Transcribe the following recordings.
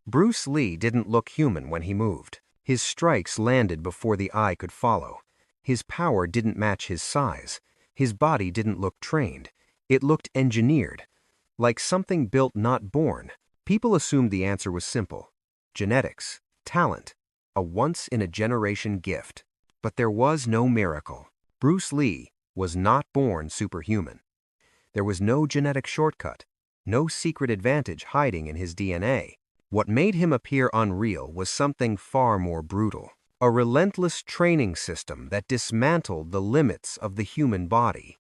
Bruce Lee didn't look human when he moved. His strikes landed before the eye could follow. His power didn't match his size. His body didn't look trained. It looked engineered, like something built not born. People assumed the answer was simple: genetics, talent, a once-in-a-generation gift. But there was no miracle. Bruce Lee was not born superhuman. There was no genetic shortcut, no secret advantage hiding in his DNA. What made him appear unreal was something far more brutal: a relentless training system that dismantled the limits of the human body.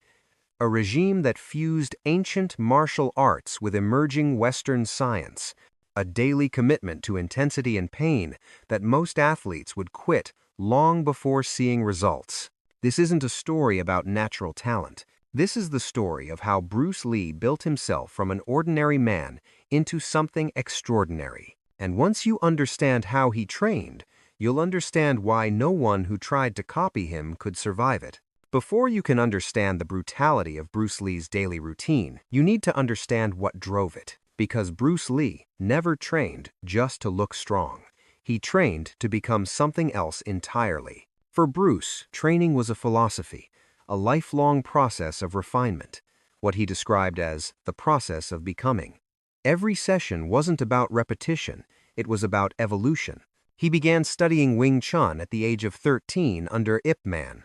A regime that fused ancient martial arts with emerging Western science. A daily commitment to intensity and pain that most athletes would quit long before seeing results. This isn't a story about natural talent. This is the story of how Bruce Lee built himself from an ordinary man into something extraordinary. And once you understand how he trained, you'll understand why no one who tried to copy him could survive it. Before you can understand the brutality of Bruce Lee's daily routine, you need to understand what drove it. Because Bruce Lee never trained just to look strong. He trained to become something else entirely. For Bruce, training was a philosophy, a lifelong process of refinement, what he described as the process of becoming. Every session wasn't about repetition, it was about evolution. He began studying Wing Chun at the age of 13 under Ip Man.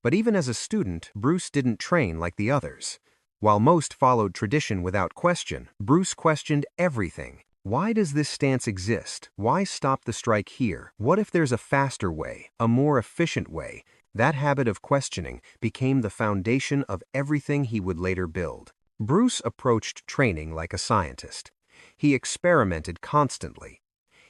But even as a student, Bruce didn't train like the others. While most followed tradition without question, Bruce questioned everything. Why does this stance exist? Why stop the strike here? What if there's a faster way, a more efficient way? That habit of questioning became the foundation of everything he would later build. Bruce approached training like a scientist. He experimented constantly.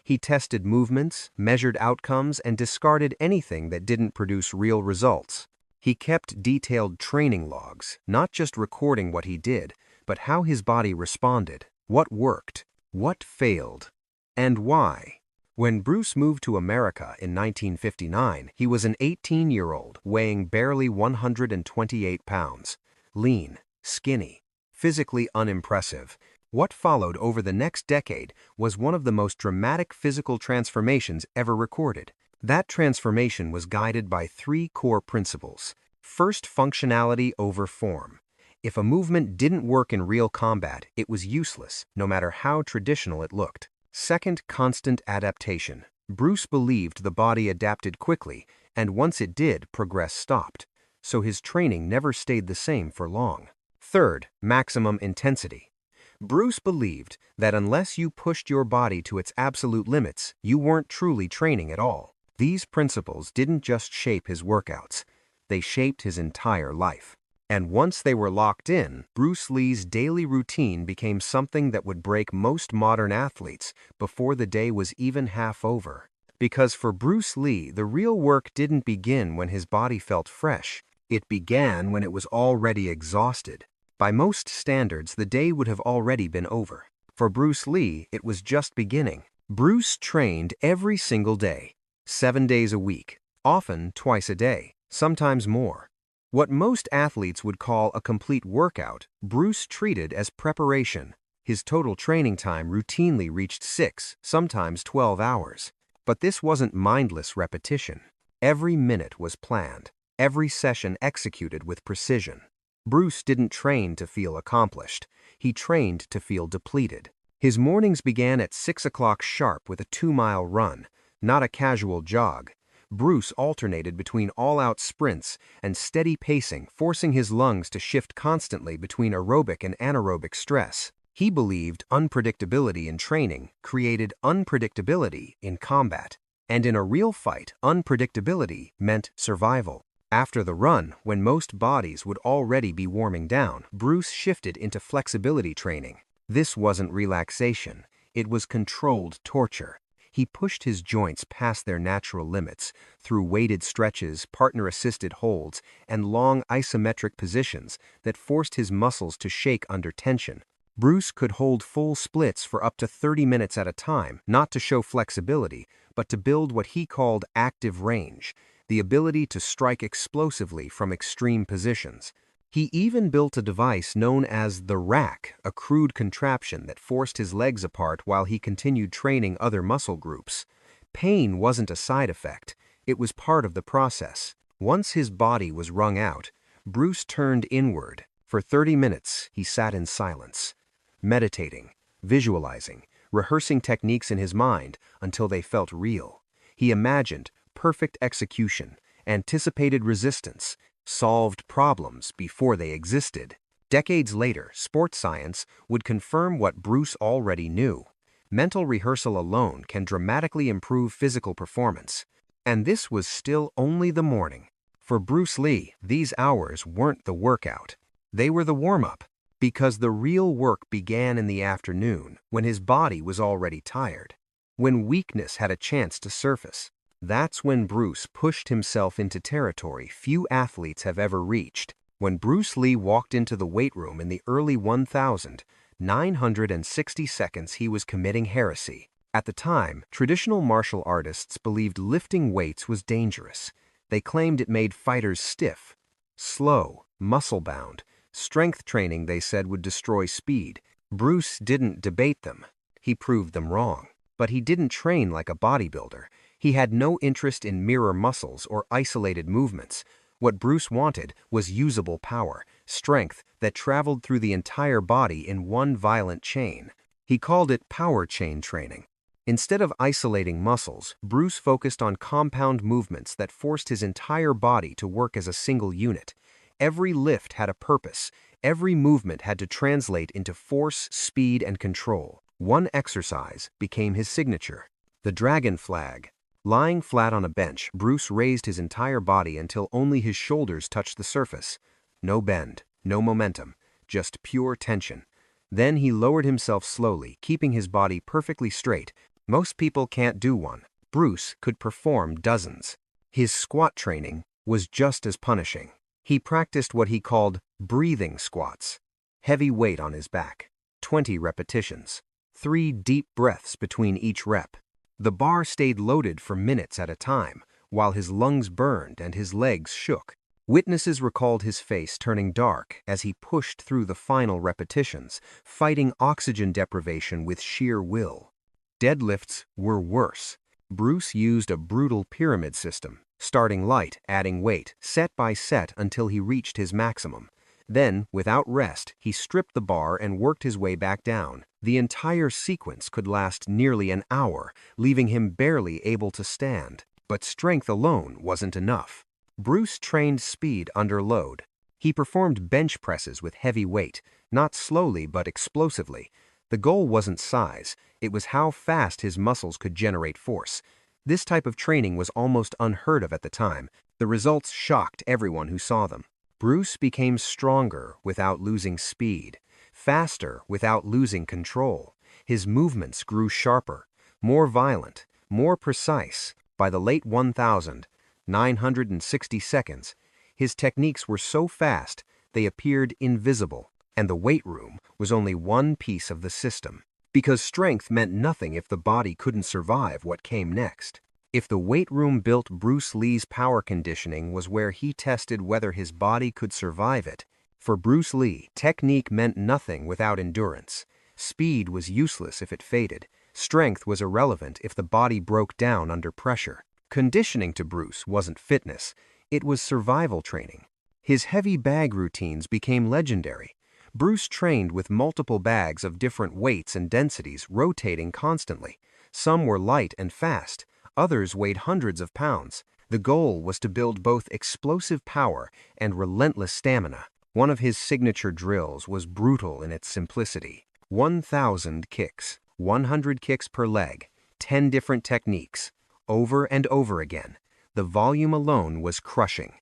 He tested movements, measured outcomes, and discarded anything that didn't produce real results. He kept detailed training logs, not just recording what he did, but how his body responded, what worked, what failed, and why. When Bruce moved to America in 1959, he was an 18-year-old weighing barely 128 pounds, lean, skinny, physically unimpressive. What followed over the next decade was one of the most dramatic physical transformations ever recorded. That transformation was guided by three core principles. First, functionality over form. If a movement didn't work in real combat, it was useless, no matter how traditional it looked. Second, constant adaptation. Bruce believed the body adapted quickly, and once it did, progress stopped. So his training never stayed the same for long. Third, maximum intensity. Bruce believed that unless you pushed your body to its absolute limits, you weren't truly training at all. These principles didn't just shape his workouts, they shaped his entire life. And once they were locked in, Bruce Lee's daily routine became something that would break most modern athletes before the day was even half over. Because for Bruce Lee, the real work didn't begin when his body felt fresh. It began when it was already exhausted. By most standards, the day would have already been over. For Bruce Lee, it was just beginning. Bruce trained every single day. 7 days a week, often twice a day, sometimes more. What most athletes would call a complete workout, Bruce treated as preparation. His total training time routinely reached 6, sometimes 12 hours. But this wasn't mindless repetition. Every minute was planned, every session executed with precision. Bruce didn't train to feel accomplished. He trained to feel depleted. His mornings began at 6 o'clock sharp with a 2-mile run. Not a casual jog. Bruce alternated between all-out sprints and steady pacing, forcing his lungs to shift constantly between aerobic and anaerobic stress. He believed unpredictability in training created unpredictability in combat. And in a real fight, unpredictability meant survival. After the run, when most bodies would already be warming down, Bruce shifted into flexibility training. This wasn't relaxation. It was controlled torture. He pushed his joints past their natural limits through weighted stretches, partner-assisted holds, and long isometric positions that forced his muscles to shake under tension. Bruce could hold full splits for up to 30 minutes at a time, not to show flexibility, but to build what he called active range, the ability to strike explosively from extreme positions. He even built a device known as the rack, a crude contraption that forced his legs apart while he continued training other muscle groups. Pain wasn't a side effect, it was part of the process. Once his body was wrung out, Bruce turned inward. For 30 minutes, he sat in silence, meditating, visualizing, rehearsing techniques in his mind until they felt real. He imagined perfect execution, anticipated resistance, solved problems before they existed. Decades later, sports science would confirm what Bruce already knew. Mental rehearsal alone can dramatically improve physical performance. And this was still only the morning. For Bruce Lee, these hours weren't the workout. They were the warm-up, because the real work began in the afternoon when his body was already tired, when weakness had a chance to surface. That's when Bruce pushed himself into territory few athletes have ever reached. When Bruce Lee walked into the weight room in the early 1960 seconds, he was committing heresy. At the time, traditional martial artists believed lifting weights was dangerous. They claimed it made fighters stiff, slow, muscle-bound. Strength training, they said, would destroy speed. Bruce didn't debate them. He proved them wrong. But he didn't train like a bodybuilder. He had no interest in mirror muscles or isolated movements. What Bruce wanted was usable power, strength that traveled through the entire body in one violent chain. He called it power chain training. Instead of isolating muscles, Bruce focused on compound movements that forced his entire body to work as a single unit. Every lift had a purpose. Every movement had to translate into force, speed, and control. One exercise became his signature, the dragon flag. Lying flat on a bench, Bruce raised his entire body until only his shoulders touched the surface. No bend, no momentum, just pure tension. Then he lowered himself slowly, keeping his body perfectly straight. Most people can't do one. Bruce could perform dozens. His squat training was just as punishing. He practiced what he called breathing squats. Heavy weight on his back, 20 repetitions, 3 deep breaths between each rep. The bar stayed loaded for minutes at a time, while his lungs burned and his legs shook. Witnesses recalled his face turning dark as he pushed through the final repetitions, fighting oxygen deprivation with sheer will. Deadlifts were worse. Bruce used a brutal pyramid system, starting light, adding weight, set by set until he reached his maximum. Then, without rest, he stripped the bar and worked his way back down. The entire sequence could last nearly an hour, leaving him barely able to stand. But strength alone wasn't enough. Bruce trained speed under load. He performed bench presses with heavy weight, not slowly but explosively. The goal wasn't size, it was how fast his muscles could generate force. This type of training was almost unheard of at the time. The results shocked everyone who saw them. Bruce became stronger without losing speed, faster without losing control. His movements grew sharper, more violent, more precise. By the late 1960 seconds, his techniques were so fast they appeared invisible, and the weight room was only one piece of the system. Because strength meant nothing if the body couldn't survive what came next. If the weight room built Bruce Lee's power conditioning was where he tested whether his body could survive it. For Bruce Lee, technique meant nothing without endurance. Speed was useless if it faded. Strength was irrelevant if the body broke down under pressure. Conditioning to Bruce wasn't fitness, it was survival training. His heavy bag routines became legendary. Bruce trained with multiple bags of different weights and densities rotating constantly. Some were light and fast, others weighed hundreds of pounds. The goal was to build both explosive power and relentless stamina. One of his signature drills was brutal in its simplicity. 1,000 kicks, 100 kicks per leg, 10 different techniques, over and over again. The volume alone was crushing.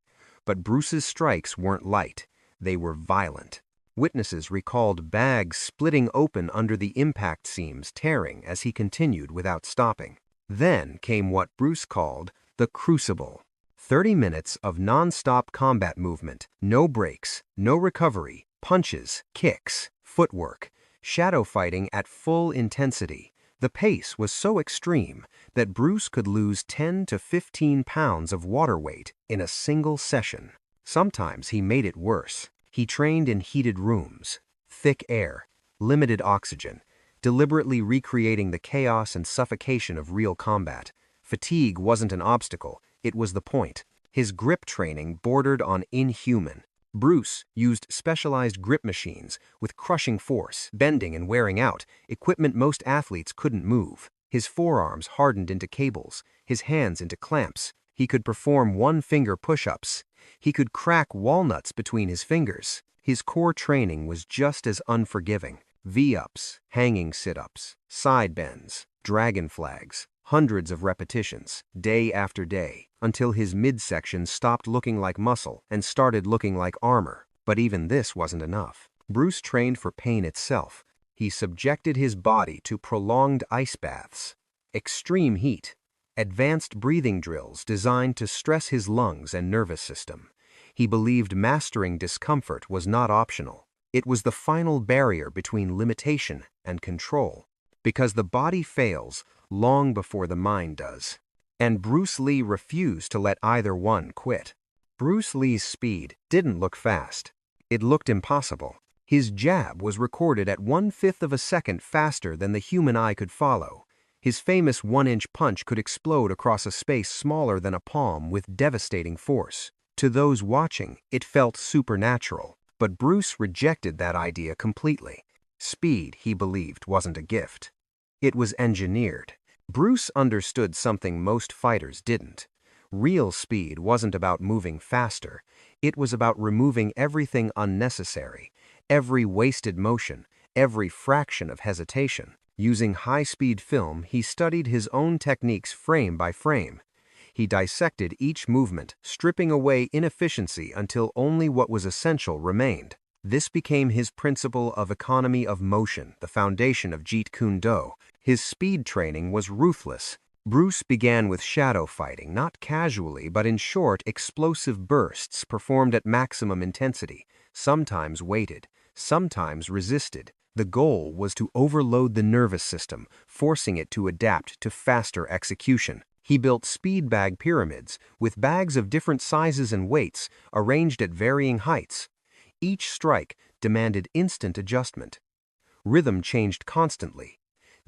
But Bruce's strikes weren't light, they were violent. Witnesses recalled bags splitting open under the impact seams, tearing as he continued without stopping. Then came what Bruce called the crucible. 30 minutes of non-stop combat movement, no breaks, no recovery, punches, kicks, footwork, shadow fighting at full intensity. The pace was so extreme that Bruce could lose 10 to 15 pounds of water weight in a single session. Sometimes he made it worse. He trained in heated rooms, thick air, limited oxygen, deliberately recreating the chaos and suffocation of real combat. Fatigue wasn't an obstacle, it was the point. His grip training bordered on inhuman. Bruce used specialized grip machines with crushing force, bending and wearing out, equipment most athletes couldn't move. His forearms hardened into cables, his hands into clamps. He could perform one-finger push-ups. He could crack walnuts between his fingers. His core training was just as unforgiving. V-ups, hanging sit-ups, side bends, dragon flags, hundreds of repetitions, day after day, until his midsection stopped looking like muscle and started looking like armor. But even this wasn't enough. Bruce trained for pain itself. He subjected his body to prolonged ice baths, extreme heat, advanced breathing drills designed to stress his lungs and nervous system. He believed mastering discomfort was not optional. It was the final barrier between limitation and control, because the body fails long before the mind does. And Bruce Lee refused to let either one quit. Bruce Lee's speed didn't look fast. It looked impossible. His jab was recorded at 1/5 of a second faster than the human eye could follow. His famous 1-inch punch could explode across a space smaller than a palm with devastating force. To those watching, it felt supernatural. But Bruce rejected that idea completely. Speed, he believed, wasn't a gift. It was engineered. Bruce understood something most fighters didn't. Real speed wasn't about moving faster. It was about removing everything unnecessary, every wasted motion, every fraction of hesitation. Using high-speed film, he studied his own techniques frame by frame. He dissected each movement, stripping away inefficiency until only what was essential remained. This became his principle of economy of motion, the foundation of Jeet Kune Do. His speed training was ruthless. Bruce began with shadow fighting, not casually, but in short, explosive bursts performed at maximum intensity, sometimes weighted, sometimes resisted. The goal was to overload the nervous system, forcing it to adapt to faster execution. He built speed bag pyramids, with bags of different sizes and weights, arranged at varying heights. Each strike demanded instant adjustment. Rhythm changed constantly.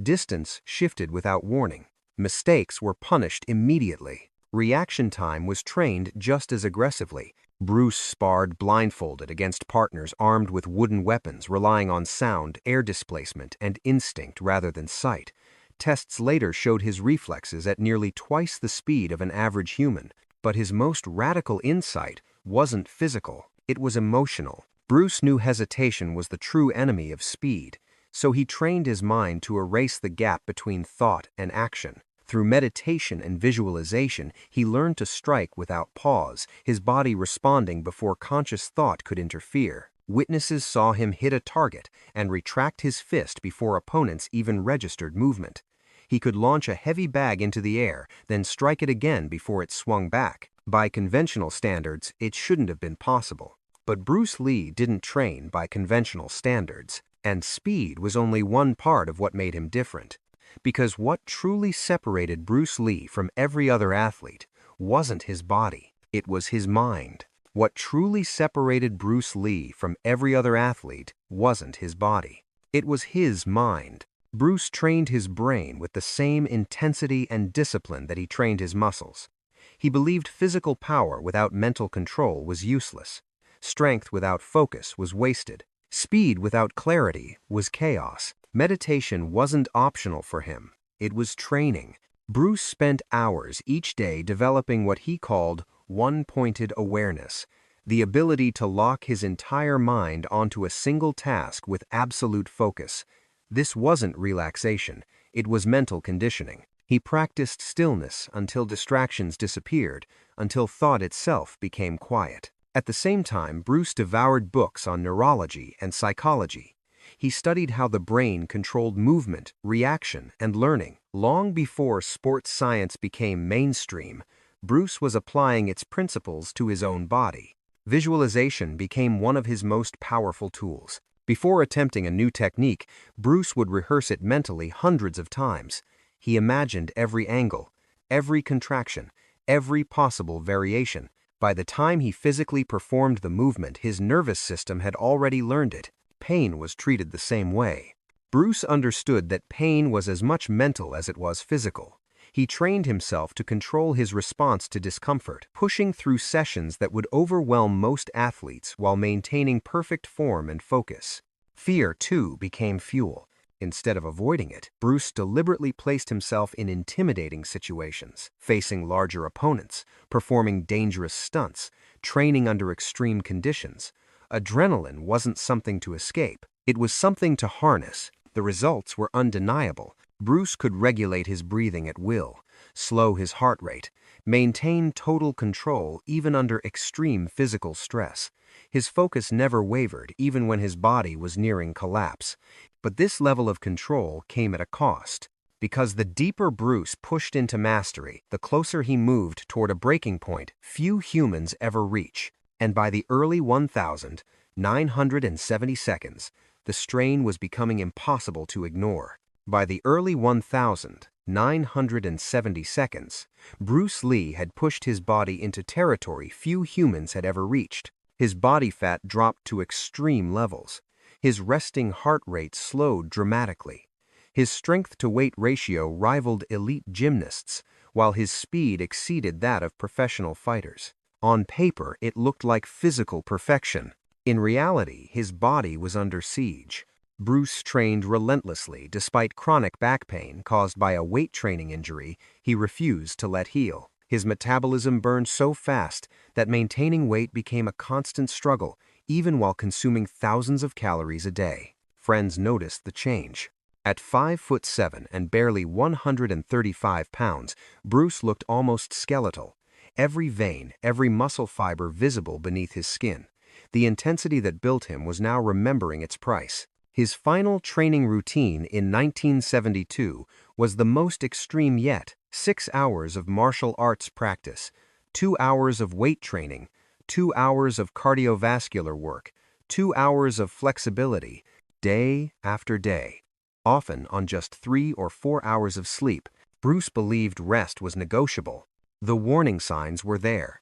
Distance shifted without warning. Mistakes were punished immediately. Reaction time was trained just as aggressively. Bruce sparred blindfolded against partners armed with wooden weapons, relying on sound, air displacement, and instinct rather than sight. Tests later showed his reflexes at nearly twice the speed of an average human. But his most radical insight wasn't physical, it was emotional. Bruce knew hesitation was the true enemy of speed, so he trained his mind to erase the gap between thought and action. Through meditation and visualization, he learned to strike without pause, his body responding before conscious thought could interfere. Witnesses saw him hit a target and retract his fist before opponents even registered movement. He could launch a heavy bag into the air, then strike it again before it swung back. By conventional standards, it shouldn't have been possible. But Bruce Lee didn't train by conventional standards, and speed was only one part of what made him different. Because what truly separated Bruce Lee from every other athlete wasn't his body, it was his mind. What truly separated Bruce Lee from every other athlete wasn't his body. It was his mind. Bruce trained his brain with the same intensity and discipline that he trained his muscles. He believed physical power without mental control was useless. Strength without focus was wasted. Speed without clarity was chaos. Meditation wasn't optional for him. It was training. Bruce spent hours each day developing what he called one-pointed awareness, the ability to lock his entire mind onto a single task with absolute focus. This wasn't relaxation, it was mental conditioning. He practiced stillness until distractions disappeared, until thought itself became quiet. At the same time, Bruce devoured books on neurology and psychology. He studied how the brain controlled movement, reaction, and learning. Long before sports science became mainstream, Bruce was applying its principles to his own body. Visualization became one of his most powerful tools. Before attempting a new technique, Bruce would rehearse it mentally hundreds of times. He imagined every angle, every contraction, every possible variation. By the time he physically performed the movement, his nervous system had already learned it. Pain was treated the same way. Bruce understood that pain was as much mental as it was physical. He trained himself to control his response to discomfort, pushing through sessions that would overwhelm most athletes while maintaining perfect form and focus. Fear, too, became fuel. Instead of avoiding it, Bruce deliberately placed himself in intimidating situations, facing larger opponents, performing dangerous stunts, training under extreme conditions. Adrenaline wasn't something to escape, it was something to harness. The results were undeniable. Bruce could regulate his breathing at will, slow his heart rate, maintain total control even under extreme physical stress. His focus never wavered even when his body was nearing collapse. But this level of control came at a cost. Because the deeper Bruce pushed into mastery, the closer he moved toward a breaking point few humans ever reach. And by the early 1970 seconds, the strain was becoming impossible to ignore. By the early 1970 seconds, Bruce Lee had pushed his body into territory few humans had ever reached. His body fat dropped to extreme levels. His resting heart rate slowed dramatically. His strength-to-weight ratio rivaled elite gymnasts, while his speed exceeded that of professional fighters. On paper, it looked like physical perfection. In reality, his body was under siege. Bruce trained relentlessly despite chronic back pain caused by a weight training injury he refused to let heal. His metabolism burned so fast that maintaining weight became a constant struggle, even while consuming thousands of calories a day. Friends noticed the change. At 5'7" and barely 135 pounds, Bruce looked almost skeletal. Every vein, every muscle fiber visible beneath his skin. The intensity that built him was now remembering its price. His final training routine in 1972 was the most extreme yet: 6 hours of martial arts practice, 2 hours of weight training, 2 hours of cardiovascular work, 2 hours of flexibility, day after day. Often on just 3 or 4 hours of sleep. Bruce believed rest was negotiable. The warning signs were there,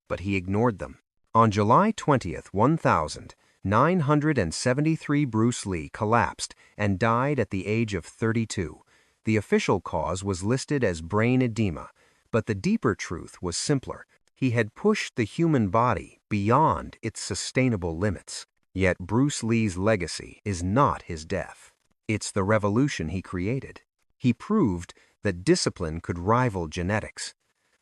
but he ignored them. On July 20th, 1973, Bruce Lee collapsed and died at the age of 32. The official cause was listed as brain edema, but the deeper truth was simpler. He had pushed the human body beyond its sustainable limits. Yet Bruce Lee's legacy is not his death. It's the revolution he created. He proved that discipline could rival genetics,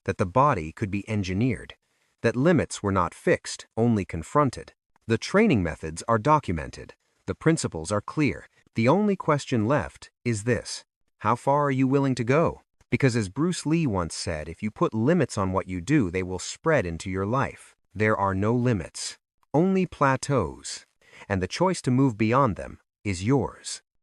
that the body could be engineered, that limits were not fixed, only confronted. The training methods are documented. The principles are clear. The only question left is this: how far are you willing to go? Because as Bruce Lee once said, if you put limits on what you do, they will spread into your life. There are no limits, only plateaus, and the choice to move beyond them is yours.